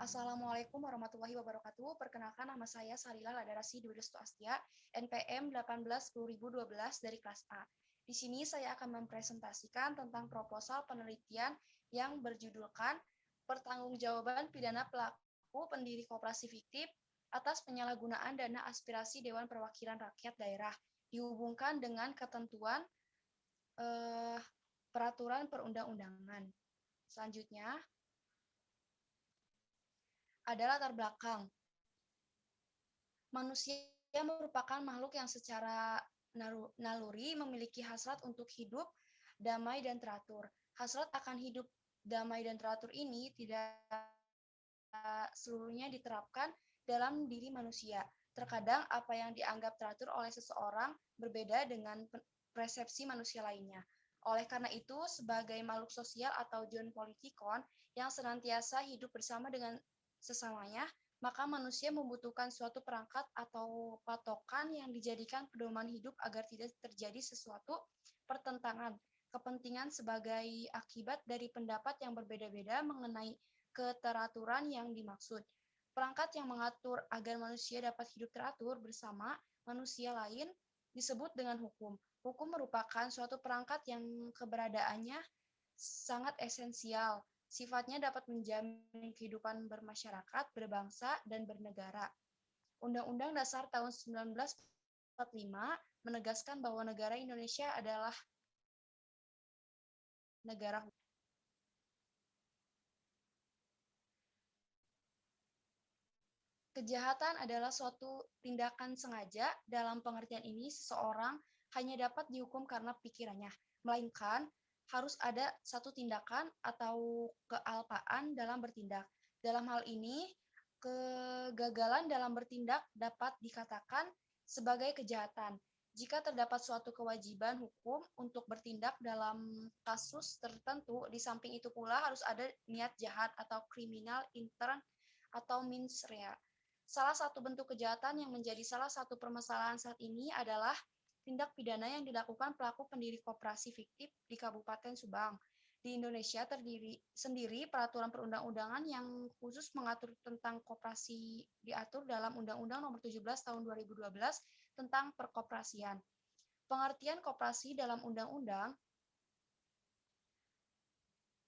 Assalamualaikum warahmatullahi wabarakatuh. Perkenalkan nama saya Salila Ladarasi Dwi Restu Astia, NPM 18-10012 dari kelas A. Di sini saya akan mempresentasikan tentang proposal penelitian yang berjudulkan Pertanggungjawaban Pidana Pelaku Pendiri Koperasi Fiktif atas penyalahgunaan dana aspirasi Dewan Perwakilan Rakyat Daerah dihubungkan dengan ketentuan peraturan perundang-undangan. Selanjutnya ada latar belakang. Manusia merupakan makhluk yang secara naluri memiliki hasrat untuk hidup damai dan teratur. Hasrat akan hidup damai dan teratur ini tidak seluruhnya diterapkan dalam diri manusia. Terkadang apa yang dianggap teratur oleh seseorang berbeda dengan persepsi manusia lainnya. Oleh karena itu, sebagai makhluk sosial atau John Politikon yang senantiasa hidup bersama dengan sesamanya, maka manusia membutuhkan suatu perangkat atau patokan yang dijadikan pedoman hidup agar tidak terjadi sesuatu pertentangan kepentingan sebagai akibat dari pendapat yang berbeda-beda mengenai keteraturan yang dimaksud. Perangkat yang mengatur agar manusia dapat hidup teratur bersama manusia lain disebut dengan hukum. Hukum merupakan suatu perangkat yang keberadaannya sangat esensial. Sifatnya dapat menjamin kehidupan bermasyarakat, berbangsa, dan bernegara. Undang-Undang Dasar tahun 1945 menegaskan bahwa negara Indonesia adalah negara hukum. Kejahatan adalah suatu tindakan sengaja. Dalam pengertian ini, seseorang hanya dapat dihukum karena pikirannya, melainkan harus ada satu tindakan atau kealpaan dalam bertindak. Dalam hal ini, kegagalan dalam bertindak dapat dikatakan sebagai kejahatan. Jika terdapat suatu kewajiban hukum untuk bertindak dalam kasus tertentu, di samping itu pula harus ada niat jahat atau kriminal intern atau mens rea. Salah satu bentuk kejahatan yang menjadi salah satu permasalahan saat ini adalah tindak pidana yang dilakukan pelaku pendiri koperasi fiktif di Kabupaten Subang. Di Indonesia sendiri peraturan perundang-undangan yang khusus mengatur tentang koperasi diatur dalam Undang-Undang Nomor 17 Tahun 2012 tentang perkoperasian. Pengertian koperasi dalam Undang-Undang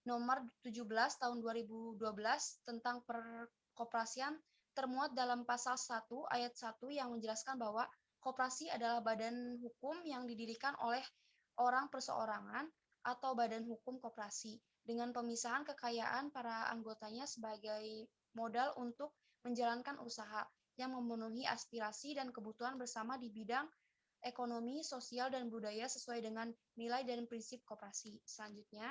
Nomor 17 Tahun 2012 tentang perkoperasian termuat dalam pasal 1 ayat 1 yang menjelaskan bahwa koperasi adalah badan hukum yang didirikan oleh orang perseorangan atau badan hukum koperasi dengan pemisahan kekayaan para anggotanya sebagai modal untuk menjalankan usaha yang memenuhi aspirasi dan kebutuhan bersama di bidang ekonomi, sosial, dan budaya sesuai dengan nilai dan prinsip koperasi. Selanjutnya,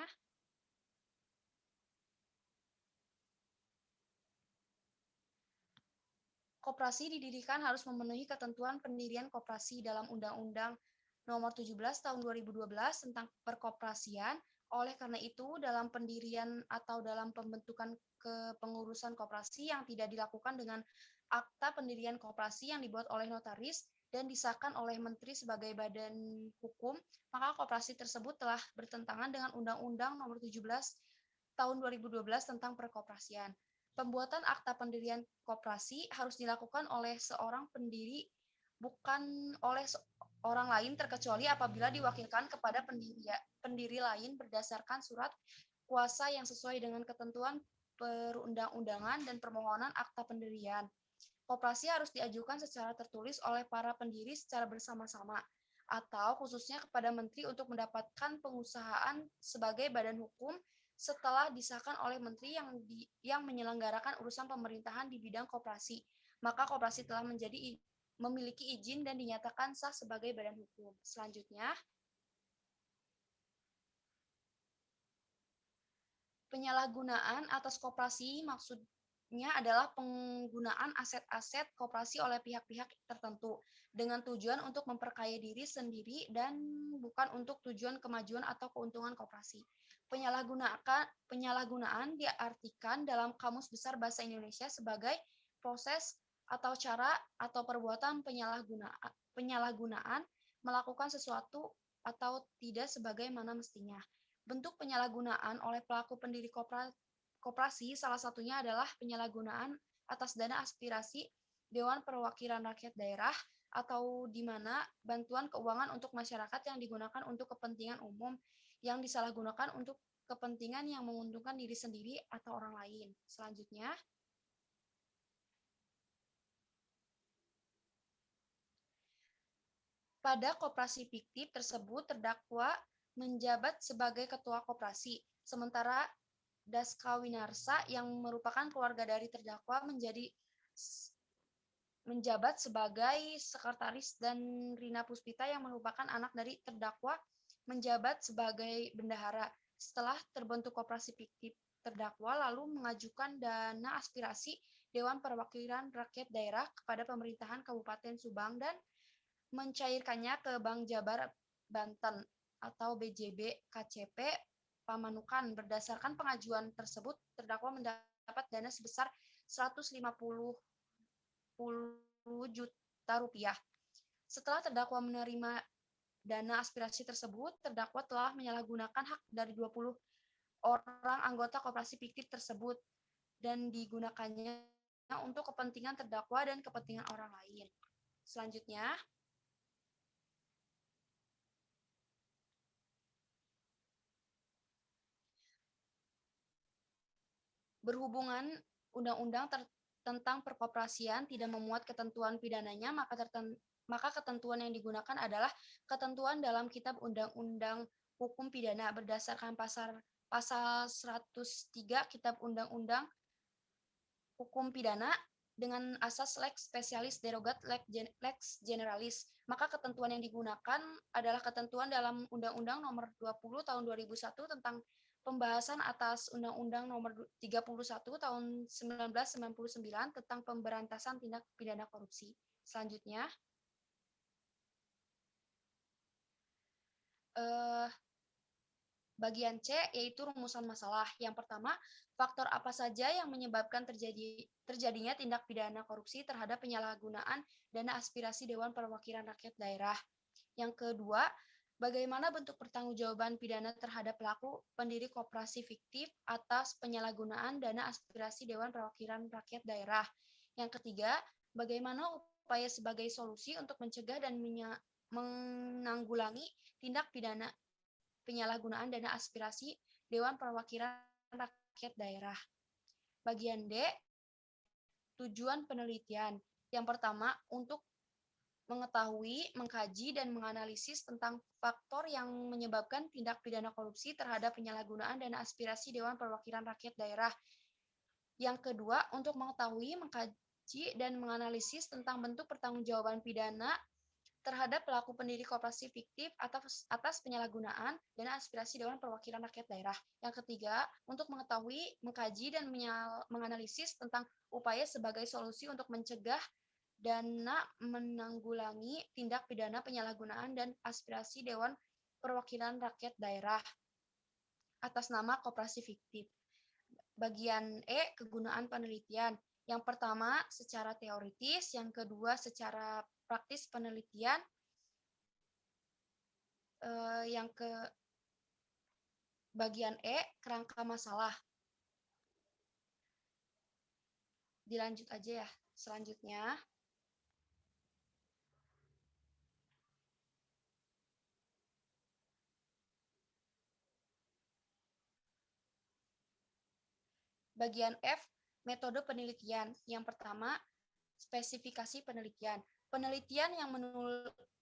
koperasi didirikan harus memenuhi ketentuan pendirian koperasi dalam Undang-Undang Nomor 17 Tahun 2012 tentang perkoperasian. Oleh karena itu, dalam pendirian atau dalam pembentukan kepengurusan koperasi yang tidak dilakukan dengan akta pendirian koperasi yang dibuat oleh notaris dan disahkan oleh menteri sebagai badan hukum, maka koperasi tersebut telah bertentangan dengan Undang-Undang Nomor 17 Tahun 2012 tentang perkoperasian. Pembuatan akta pendirian koperasi harus dilakukan oleh seorang pendiri, bukan oleh orang lain terkecuali apabila diwakilkan kepada pendiri lain berdasarkan surat kuasa yang sesuai dengan ketentuan perundang-undangan dan permohonan akta pendirian. Koperasi harus diajukan secara tertulis oleh para pendiri secara bersama-sama atau khususnya kepada menteri untuk mendapatkan pengusahaan sebagai badan hukum setelah disahkan oleh menteri yang menyelenggarakan urusan pemerintahan di bidang koperasi, maka koperasi telah memiliki izin dan dinyatakan sah sebagai badan hukum. Selanjutnya, penyalahgunaan atas koperasi maksudnya adalah penggunaan aset-aset koperasi oleh pihak-pihak tertentu dengan tujuan untuk memperkaya diri sendiri dan bukan untuk tujuan kemajuan atau keuntungan koperasi. Penyalahgunaan diartikan dalam Kamus Besar Bahasa Indonesia sebagai proses atau cara atau perbuatan penyalahgunaan melakukan sesuatu atau tidak sebagaimana mestinya. Bentuk penyalahgunaan oleh pelaku pendiri koperasi, salah satunya adalah penyalahgunaan atas dana aspirasi Dewan Perwakilan Rakyat Daerah atau di mana bantuan keuangan untuk masyarakat yang digunakan untuk kepentingan umum yang disalahgunakan untuk kepentingan yang menguntungkan diri sendiri atau orang lain. Selanjutnya, pada koperasi fiktif tersebut terdakwa menjabat sebagai ketua koperasi, sementara Daskawinarsa yang merupakan keluarga dari terdakwa menjabat sebagai sekretaris dan Rina Puspita yang merupakan anak dari terdakwa menjabat sebagai bendahara. Setelah terbentuk koperasi fiktif, terdakwa lalu mengajukan dana aspirasi Dewan Perwakilan Rakyat Daerah kepada pemerintahan Kabupaten Subang dan mencairkannya ke Bank Jabar Banten atau BJB KCP Pamanukan. Berdasarkan pengajuan tersebut, terdakwa mendapat dana sebesar 150 juta rupiah. Setelah terdakwa menerima dana aspirasi tersebut, terdakwa telah menyalahgunakan hak dari 20 orang anggota koperasi fiktif tersebut dan digunakannya untuk kepentingan terdakwa dan kepentingan orang lain. Selanjutnya, berhubungan undang-undang tentang perkoperasian tidak memuat ketentuan pidananya, maka ketentuan yang digunakan adalah ketentuan dalam Kitab Undang-Undang Hukum Pidana berdasarkan pasal 103 Kitab Undang-Undang Hukum Pidana dengan asas lex specialis derogat lex generalis. Maka ketentuan yang digunakan adalah ketentuan dalam Undang-Undang Nomor 20 Tahun 2001 tentang pembahasan atas Undang-Undang Nomor 31 Tahun 1999 tentang pemberantasan tindak pidana korupsi. Selanjutnya, bagian C yaitu rumusan masalah. Yang pertama, faktor apa saja yang menyebabkan terjadinya tindak pidana korupsi terhadap penyalahgunaan dana aspirasi Dewan Perwakilan Rakyat Daerah. Yang kedua, bagaimana bentuk pertanggungjawaban pidana terhadap pelaku pendiri koperasi fiktif atas penyalahgunaan dana aspirasi Dewan Perwakilan Rakyat Daerah. Yang ketiga, bagaimana upaya sebagai solusi untuk mencegah dan menanggulangi tindak pidana penyalahgunaan dana aspirasi Dewan Perwakilan Rakyat Daerah. Bagian D, tujuan penelitian. Yang pertama, untuk mengetahui, mengkaji, dan menganalisis tentang faktor yang menyebabkan tindak pidana korupsi terhadap penyalahgunaan dana aspirasi Dewan Perwakilan Rakyat Daerah. Yang kedua, untuk mengetahui, mengkaji, dan menganalisis tentang bentuk pertanggungjawaban pidana terhadap pelaku pendiri koperasi fiktif atas penyalahgunaan dana aspirasi Dewan Perwakilan Rakyat Daerah. Yang ketiga, untuk mengetahui, mengkaji, dan menganalisis tentang upaya sebagai solusi untuk mencegah dana menanggulangi tindak pidana penyalahgunaan dan aspirasi Dewan Perwakilan Rakyat Daerah atas nama koperasi fiktif. Bagian E, kegunaan penelitian. Yang pertama, secara teoritis. Yang kedua, secara praktis penelitian. Yang ke bagian E, kerangka masalah. Dilanjut aja ya. Selanjutnya, bagian F, metode penelitian. Yang pertama, spesifikasi penelitian. Penelitian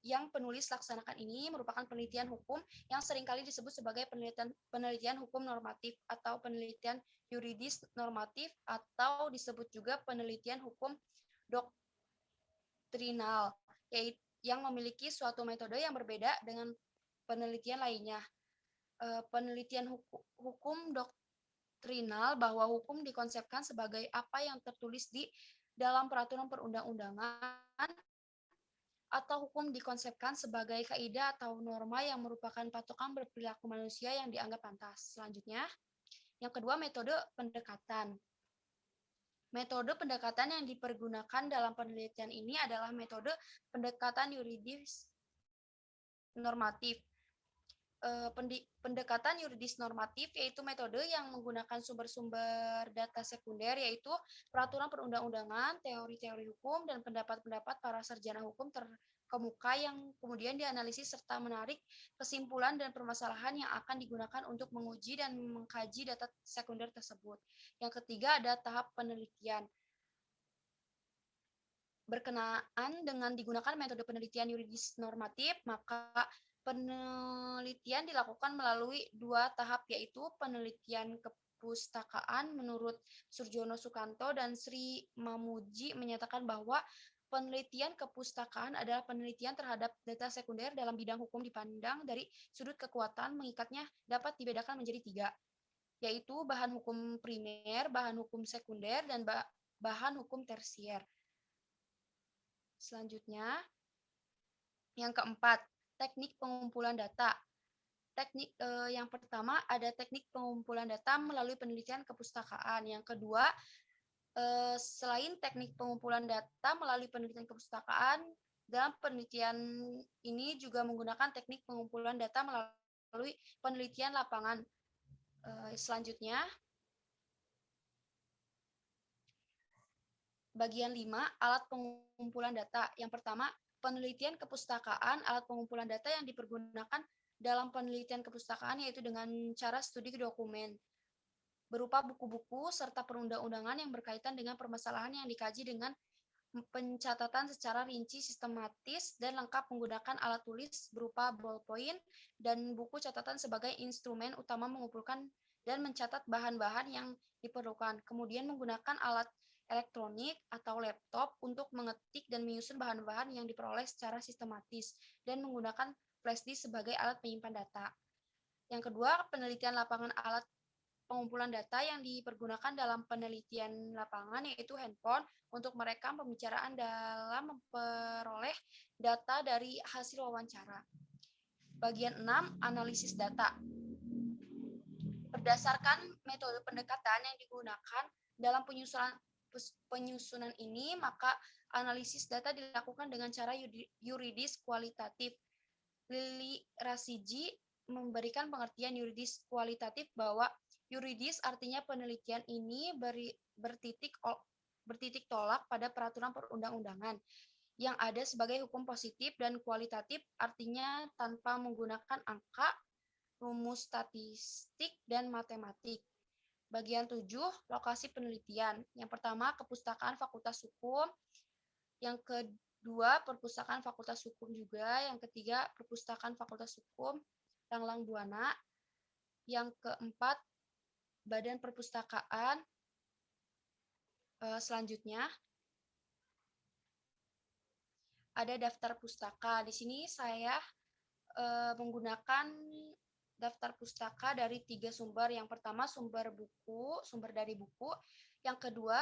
yang penulis laksanakan ini merupakan penelitian hukum yang seringkali disebut sebagai penelitian hukum normatif atau penelitian yuridis normatif atau disebut juga penelitian hukum doktrinal, yaitu yang memiliki suatu metode yang berbeda dengan penelitian lainnya. Penelitian hukum doktrinal bahwa hukum dikonsepkan sebagai apa yang tertulis di dalam peraturan perundang-undangan atau hukum dikonsepkan sebagai kaidah atau norma yang merupakan patokan berperilaku manusia yang dianggap pantas. Selanjutnya, yang kedua, metode pendekatan. Metode pendekatan yang dipergunakan dalam penelitian ini adalah metode pendekatan yuridis normatif. pendekatan yuridis normatif, yaitu metode yang menggunakan sumber-sumber data sekunder, yaitu peraturan perundang-undangan, teori-teori hukum, dan pendapat-pendapat para sarjana hukum terkemuka yang kemudian dianalisis serta menarik kesimpulan dan permasalahan yang akan digunakan untuk menguji dan mengkaji data sekunder tersebut. Yang ketiga ada tahap penelitian. Berkenaan dengan digunakan metode penelitian yuridis normatif, maka penelitian dilakukan melalui dua tahap, yaitu penelitian kepustakaan. Menurut Surjono Sukanto dan Sri Mamuji menyatakan bahwa penelitian kepustakaan adalah penelitian terhadap data sekunder dalam bidang hukum dipandang dari sudut kekuatan mengikatnya dapat dibedakan menjadi tiga, yaitu bahan hukum primer, bahan hukum sekunder, dan bahan hukum tersier. Selanjutnya, yang keempat, teknik pengumpulan data. Yang pertama ada teknik pengumpulan data melalui penelitian kepustakaan. Yang kedua, selain teknik pengumpulan data melalui penelitian kepustakaan, dalam penelitian ini juga menggunakan teknik pengumpulan data melalui penelitian lapangan. Selanjutnya, bagian 5, alat pengumpulan data. Yang pertama, penelitian kepustakaan. Alat pengumpulan data yang dipergunakan dalam penelitian kepustakaan yaitu dengan cara studi dokumen, berupa buku-buku serta perundang-undangan yang berkaitan dengan permasalahan yang dikaji dengan pencatatan secara rinci, sistematis, dan lengkap menggunakan alat tulis berupa ballpoint dan buku catatan sebagai instrumen utama mengumpulkan dan mencatat bahan-bahan yang diperlukan. Kemudian menggunakan alat elektronik atau laptop untuk mengetik dan menyusun bahan-bahan yang diperoleh secara sistematis dan menggunakan flash disk sebagai alat penyimpan data. Yang kedua, penelitian lapangan. Alat pengumpulan data yang dipergunakan dalam penelitian lapangan yaitu handphone untuk merekam pembicaraan dalam memperoleh data dari hasil wawancara. Bagian 6, analisis data. Berdasarkan metode pendekatan yang digunakan dalam penyusunan ini, maka analisis data dilakukan dengan cara yuridis kualitatif. Lili Rasiji memberikan pengertian yuridis kualitatif bahwa yuridis artinya penelitian ini bertitik tolak pada peraturan perundang-undangan yang ada sebagai hukum positif, dan kualitatif artinya tanpa menggunakan angka, rumus statistik, dan matematik. Bagian 7, lokasi penelitian. Yang pertama, kepustakaan Fakultas Hukum. Yang kedua, perpustakaan Fakultas Hukum juga. Yang ketiga, perpustakaan Fakultas Hukum Langlang Buana. Yang keempat, Badan Perpustakaan. Selanjutnya, ada daftar pustaka. Di sini saya menggunakan daftar pustaka dari 3 sumber. Yang pertama, sumber dari buku. Yang kedua,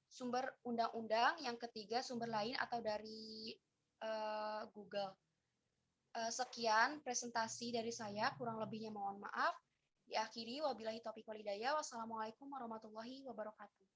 sumber undang-undang. Yang ketiga, sumber lain atau dari Google. Sekian presentasi dari saya, kurang lebihnya mohon maaf. Diakhiri, wabillahi taufiq wal hidayah. Wassalamualaikum warahmatullahi wabarakatuh.